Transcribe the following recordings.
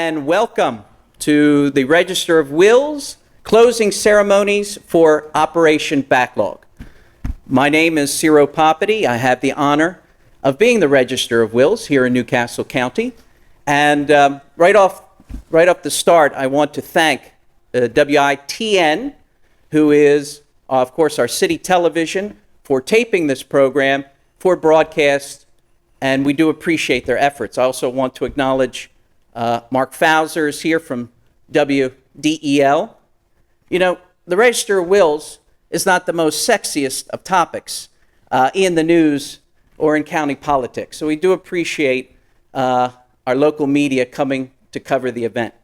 and welcome to the Register of Wills closing ceremonies for Operation Backlog. My name is Poppiti. I have the honor of being the Register of Wills here in Newcastle County. And right off the start, I want to thank WITN, who is, of course, our city television, for taping this program for broadcast, and we do appreciate their efforts. I also want to acknowledge Mark Fowler is here from WDEL. You know, the Register of Wills is not the most sexiest of topics in the news or in county politics. So we do appreciate our local media coming to cover the event.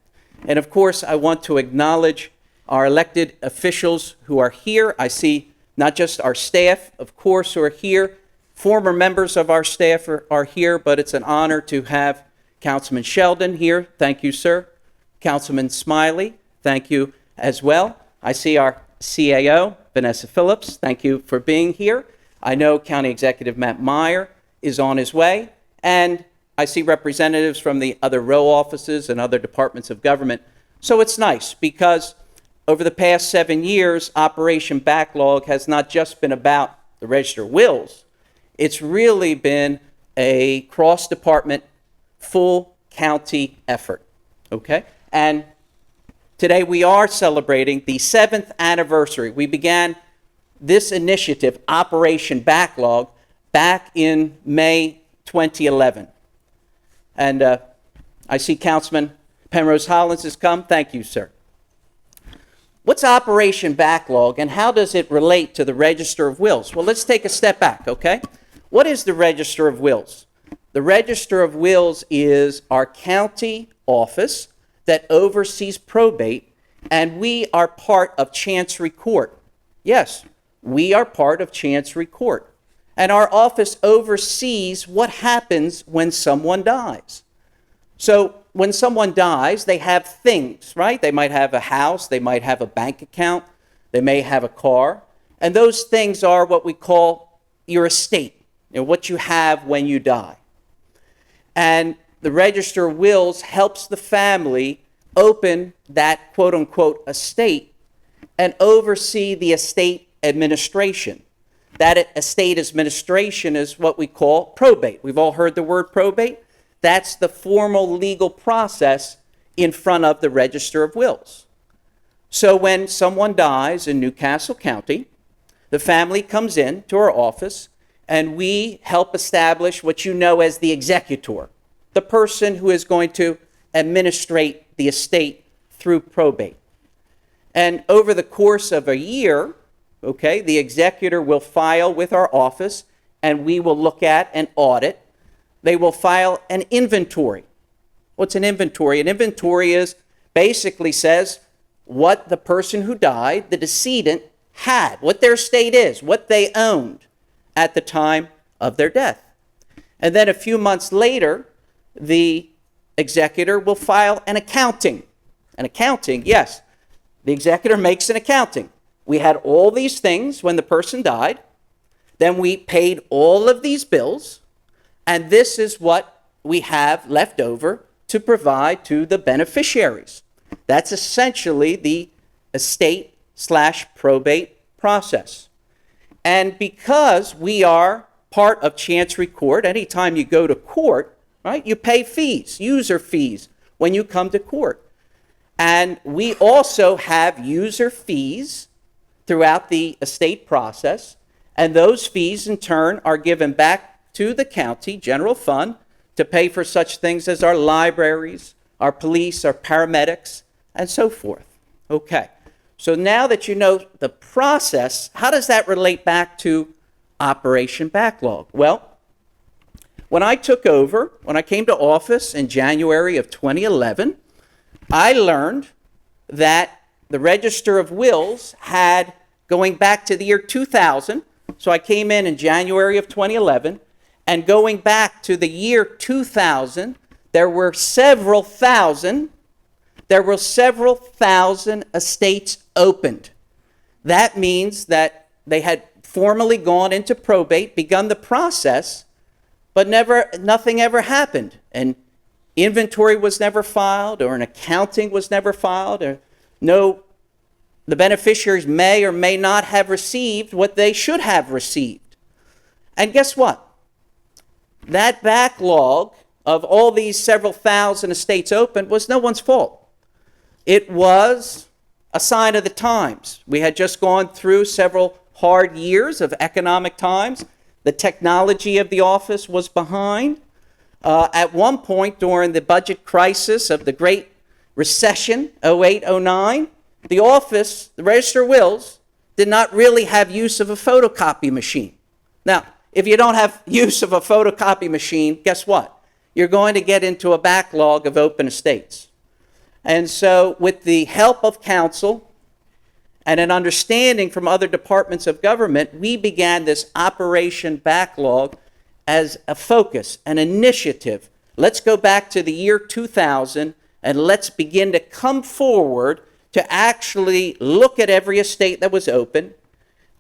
And of course, I want to acknowledge our elected officials who are here. I see not just our staff, of course, who are here. Former members of our staff are here, but it's an honor to have Councilman Sheldon here. Thank you, sir. Councilman Smiley, thank you as well. I see our CAO, Vanessa Phillips. Thank you for being here. I know County Executive Matt Meyer is on his way, and I see representatives from the other row offices and other departments of government. So it's nice because over the past 7 years, Operation Backlog has not just been about the Register of Wills. It's really been a cross-department, full county effort, okay? And today we are celebrating the 7th anniversary. We began this initiative, Operation Backlog, back in May 2011. And I see Councilman Penrose Hollins has come. Thank you, sir. What's Operation Backlog and how does it relate to the Register of Wills? Well, let's take a step back, okay? What is the Register of Wills? The Register of Wills is our county office that oversees probate, and we are part of Chancery Court. Yes, we are part of Chancery Court. And our office oversees what happens when someone dies. So when someone dies, they have things, right? They might have a house, they might have a bank account, they may have a car, and those things are what we call your estate, you know, what you have when you die. And the Register of Wills helps the family open that quote-unquote estate and oversee the estate administration. That estate administration is what we call probate. We've all heard the word probate. That's the formal legal process in front of the Register of Wills. So when someone dies in Newcastle County, the family comes in to our office and we help establish what you know as the executor, the person who is going to administrate the estate through probate. And over the course of a year, okay, the executor will file with our office and we will look at and audit. They will file an inventory. What's an inventory? An inventory basically says what the person who died, the decedent, had, what their estate is, what they owned at the time of their death. And then a few months later, the executor will file an accounting. An accounting, yes. The executor makes an accounting. We had all these things when the person died. Then we paid all of these bills. And this is what we have left over to provide to the beneficiaries. That's essentially the estate/probate process. And because we are part of Chancery Court, anytime you go to court, right, you pay fees, user fees, when you come to court. And we also have user fees throughout the estate process, and those fees in turn are given back to the county general fund to pay for such things as our libraries, our police, our paramedics, and so forth. Okay, so now that you know the process, how does that relate back to Operation Backlog? Well, when I took over, when I came to office in January of 2011, I learned that the Register of Wills had, going back to the year 2000, so I came in January of 2011, and going back to the year 2000, there were several thousand estates opened. That means that they had formally gone into probate, begun the process, but nothing ever happened. And inventory was never filed or an accounting was never filed, or the beneficiaries may or may not have received what they should have received. And guess what? That backlog of all these several thousand estates open was no one's fault. It was a sign of the times. We had just gone through several hard years of economic times. The technology of the office was behind. At one point during the budget crisis of the Great Recession, 08, 09, the office, the Register of Wills, did not really have use of a photocopy machine. Now, if you don't have use of a photocopy machine, guess what? You're going to get into a backlog of open estates. And so with the help of counsel and an understanding from other departments of government, we began this Operation Backlog as a focus, an initiative. Let's go back to the year 2000 and let's begin to come forward to actually look at every estate that was open,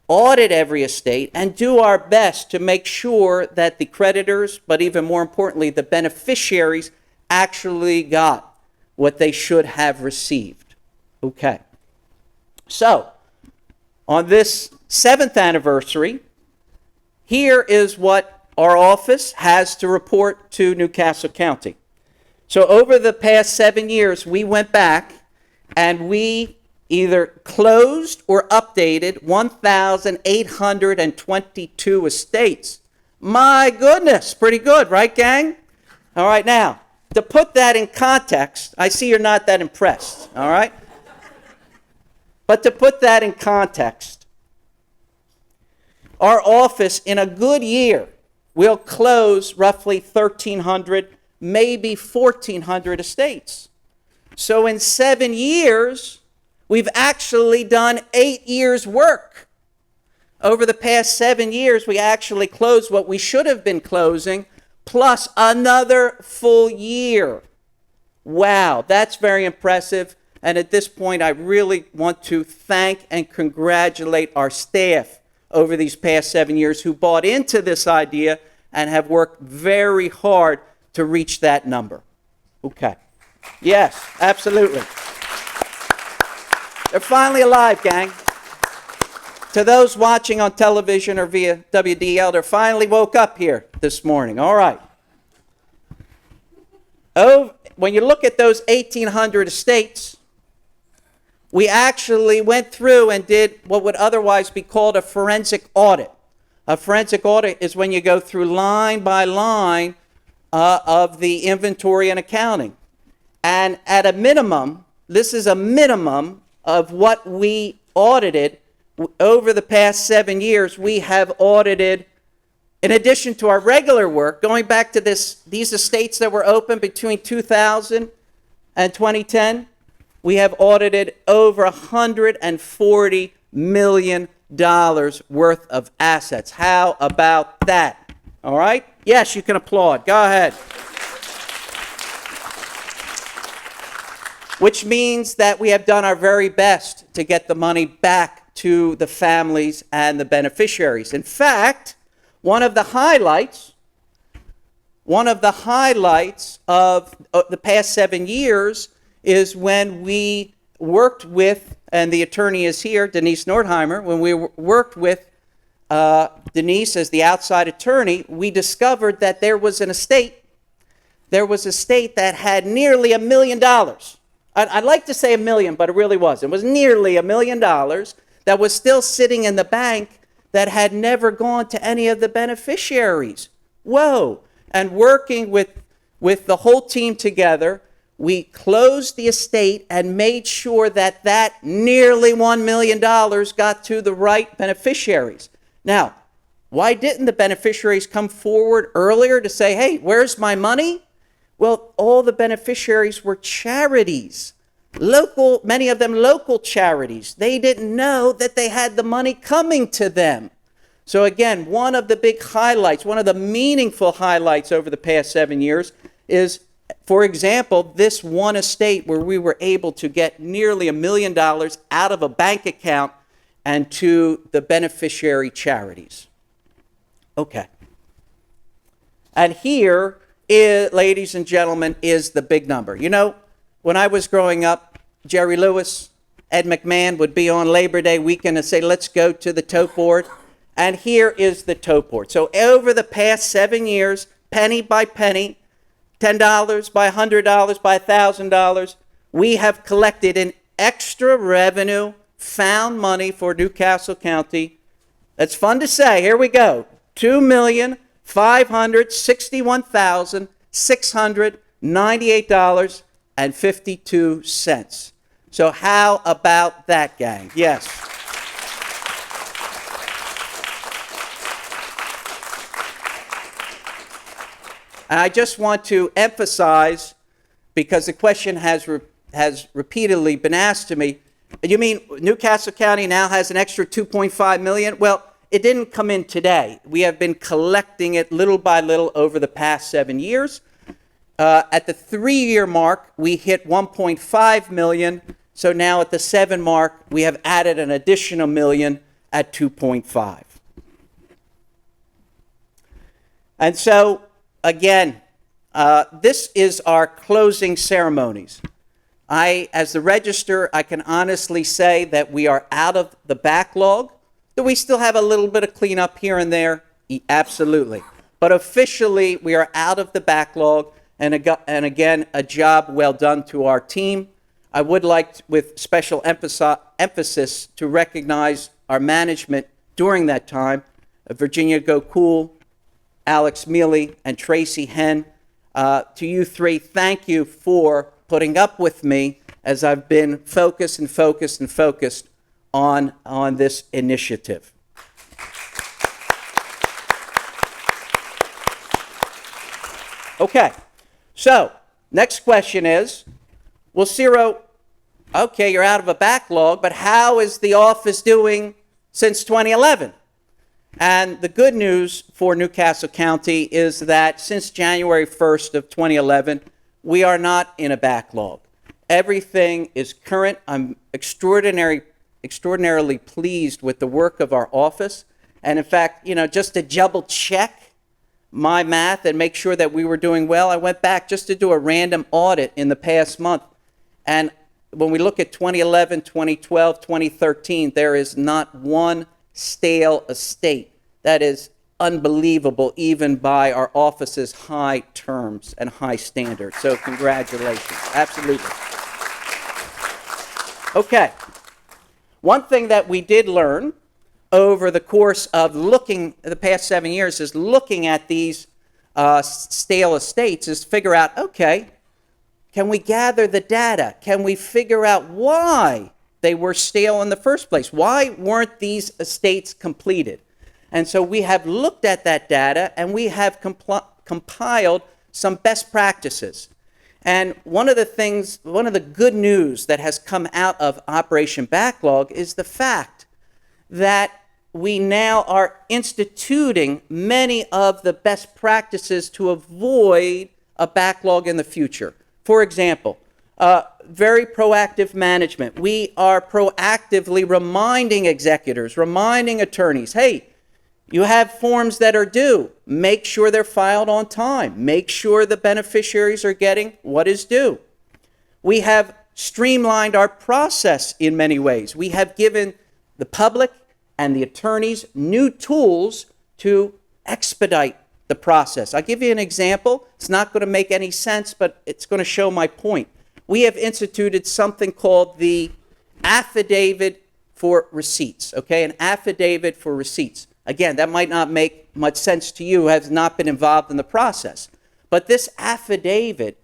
audit every estate, and do our best to make sure that the creditors, but even more importantly, the beneficiaries, actually got what they should have received. Okay. So, on this 7th anniversary, here is what our office has to report to Newcastle County. So, over the past 7 years, we went back and we either closed or updated 1,822 estates. My goodness, pretty good, right, gang? All right, now, to put that in context, I see you're not that impressed, all right? But to put that in context, our office in a good year will close roughly 1,300, maybe 1,400 estates. So in 7 years, we've actually done 8 years' work. Over the past 7 years, we actually closed what we should have been closing, plus another full year. Wow, that's very impressive. And at this point, I really want to thank and congratulate our staff over these past 7 years who bought into this idea and have worked very hard to reach that number. Okay. Yes, absolutely. They're finally alive, gang. To those watching on television or via WDL, they finally woke up here this morning. All right. Oh, when you look at those 1,800 estates, we actually went through and did what would otherwise be called a forensic audit. A forensic audit is when you go through line by line of the inventory and accounting. And at a minimum, this is a minimum of what we audited over the past 7 years. We have audited, in addition to our regular work, going back to these estates that were open between 2000 and 2010, we have audited over $140 million worth of assets. How about that? All right? Yes, you can applaud. Go ahead. Which means that we have done our very best to get the money back to the families and the beneficiaries. In fact, one of the highlights of the past 7 years is when we worked with, and the attorney is here, Denise Nordheimer, when we worked with Denise as the outside attorney, we discovered that there was an estate that had nearly $1 million. I'd like to say $1 million, but it really wasn't. It was nearly $1 million that was still sitting in the bank that had never gone to any of the beneficiaries. Whoa. And working with the whole team together, we closed the estate and made sure that that nearly $1 million got to the right beneficiaries. Now, why didn't the beneficiaries come forward earlier to say, hey, where's my money? Well, all the beneficiaries were charities, local, many of them local charities. They didn't know that they had the money coming to them. So again, one of the big highlights, one of the meaningful highlights over the past 7 years is, for example, this one estate where we were able to get nearly $1 million out of a bank account and to the beneficiary charities. Okay. And here ladies and gentlemen, is the big number. You know, when I was growing up, Jerry Lewis, Ed McMahon would be on Labor Day weekend and say, let's go to the tote board. And here is the tote board. So over the past 7 years, penny by penny, $10 by $100 by $1,000, we have collected in extra revenue, found money for Newcastle County. That's fun to say. Here we go. $2,561,698.52. So how about that, gang? Yes. And I just want to emphasize, because the question has repeatedly been asked to me, you mean Newcastle County now has an extra $2.5 million? Well, it didn't come in today. We have been collecting it little by little over the past 7 years. At the 3-year mark, we hit $1.5 million. So now at the 7 mark, we have added an additional million at 2.5. And so, again, this is our closing ceremonies. As the register, I can honestly say that we are out of the backlog. Do we still have a little bit of cleanup here and there? Absolutely. But officially, we are out of the backlog, and again, a job well done to our team. I would like, with special emphasis, to recognize our management during that time, Virginia Gokul, Alex Mealy, and Tracy Henn. To you three, thank you for putting up with me as I've been focused on this initiative. Okay, so next question is, well, Ciro, okay, you're out of a backlog, but how is the office doing since 2011? And the good news for Newcastle County is that since January 1st of 2011, we are not in a backlog. Everything is current. I'm extraordinarily pleased with the work of our office. And in fact, you know, just to double check my math and make sure that we were doing well, I went back just to do a random audit in the past month. And when we look at 2011, 2012, 2013, there is not one stale estate. That is unbelievable, even by our office's high terms and high standards. So congratulations. Absolutely. Okay. One thing that we did learn over the course of the past 7 years is looking at these stale estates is figure out, okay, can we gather the data? Can we figure out why they were stale in the first place? Why weren't these estates completed? And so we have looked at that data and we have compiled some best practices. And one of the good news that has come out of Operation Backlog is the fact that we now are instituting many of the best practices to avoid a backlog in the future. For example, very proactive management. We are proactively reminding executors, reminding attorneys, hey, you have forms that are due. Make sure they're filed on time. Make sure the beneficiaries are getting what is due. We have streamlined our process in many ways. We have given the public and the attorneys new tools to expedite the process. I'll give you an example. It's not going to make any sense, but it's going to show my point. We have instituted something called the affidavit for receipts, okay? An affidavit for receipts. Again, that might not make much sense to you who has not been involved in the process. But this affidavit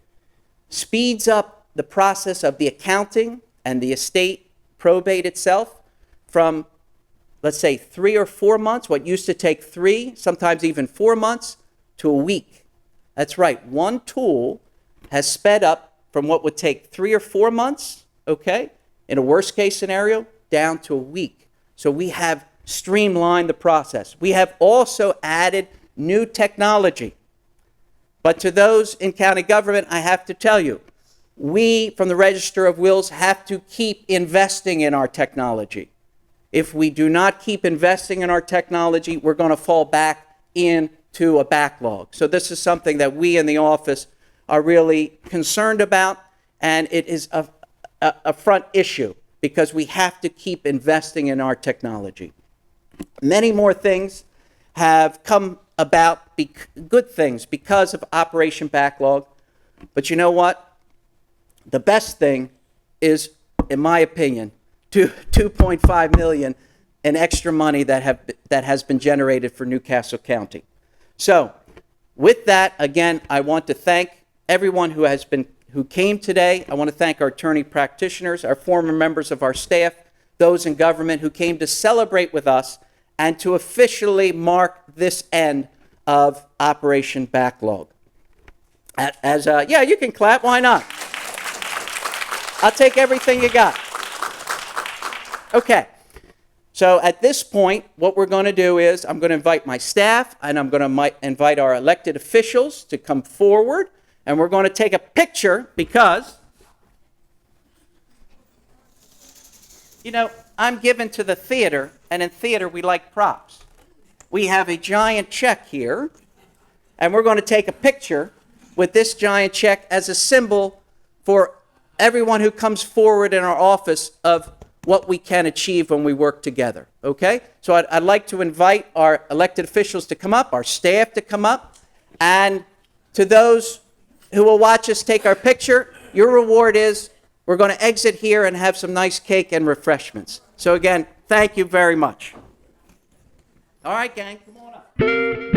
speeds up the process of the accounting and the estate probate itself from, let's say, 3 or 4 months, what used to take 3, sometimes even 4 months, to a week. That's right. One tool has sped up from what would take 3 or 4 months, okay, in a worst case scenario, down to a week. So we have streamlined the process. We have also added new technology. But to those in county government, I have to tell you, we from the Register of Wills have to keep investing in our technology. If we do not keep investing in our technology, we're going to fall back into to a backlog. So this is something that we in the office are really concerned about, and it is a front issue because we have to keep investing in our technology. Many more things have come about, good things, because of Operation Backlog. But you know what? The best thing is, in my opinion, 2.5 million in extra money that has been generated for Newcastle County. So, with that, again, I want to thank everyone who came today. I want to thank our attorney practitioners, our former members of our staff, those in government who came to celebrate with us and to officially mark this end of Operation Backlog. Yeah, you can clap. Why not? I'll take everything you got. Okay. So at this point, what we're going to do is I'm going to invite my staff and I'm going to invite our elected officials to come forward, and we're going to take a picture because, you know, I'm given to the theater, and in theater we like props. We have a giant check here, and we're going to take a picture with this giant check as a symbol for everyone who comes forward in our office of what we can achieve when we work together, okay? So I'd like to invite our elected officials to come up, our staff to come up, and to those who will watch us take our picture, your reward is we're going to exit here and have some nice cake and refreshments. So again, thank you very much. All right, gang, come on up.